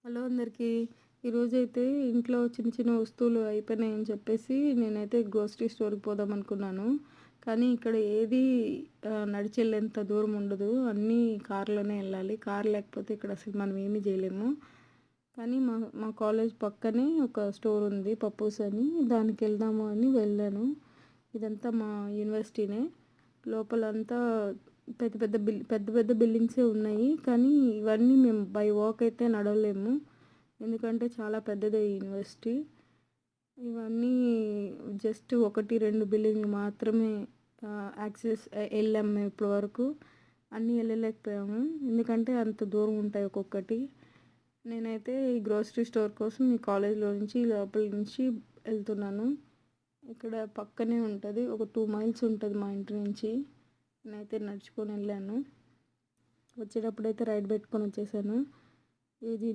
Hello అందరికీ. ఈరోజైతే ఇంట్లో చిన్న చిన్న వస్తువులు అయిపోయినాయని చెప్పేసి నేనైతే గ్రోసరీ స్టోర్‌కి పోదామనుకున్నాను. కానీ ఇక్కడ ఏది నడిచి వెళ్ళేంత దూరం ఉండదు. అన్నీ కార్‌లోనే వెళ్ళాలి. కార్ లేకపోతే ఇక్కడ అసలు మనం ఏమీ చేయలేము. కానీ మా మా కాలేజ్ పక్కనే ఒక స్టోర్ ఉంది పప్పూస్ అని. దానికి వెళ్దాము అని వెళ్ళాను. ఇదంతా మా యూనివర్సిటీనే. లోపలంతా పెద్ద పెద్ద బిల్డింగ్సే ఉన్నాయి. కానీ ఇవన్నీ మేము బై వాక్ అయితే నడవలేము. ఎందుకంటే చాలా పెద్దదే ఈ యూనివర్సిటీ. ఇవన్నీ జస్ట్ 1, 2 బిల్డింగ్లు మాత్రమే యాక్సెస్ వెళ్ళాము మేము ఇప్పటి వరకు. అన్నీ వెళ్ళలేకపోయాము. ఎందుకంటే అంత దూరం ఉంటాయి ఒక్కొక్కటి. నేనైతే ఈ గ్రోసరీ స్టోర్ కోసం ఈ కాలేజ్లో నుంచి లోపల నుంచి వెళ్తున్నాను. ఇక్కడ పక్కనే ఉంటుంది. ఒక 2 మైల్స్ ఉంటుంది మా ఇంటి నుంచి. నేనైతే నడుచుకొని వెళ్ళాను. వచ్చేటప్పుడైతే రైడ్ పెట్టుకొని వచ్చేసాను. ఇది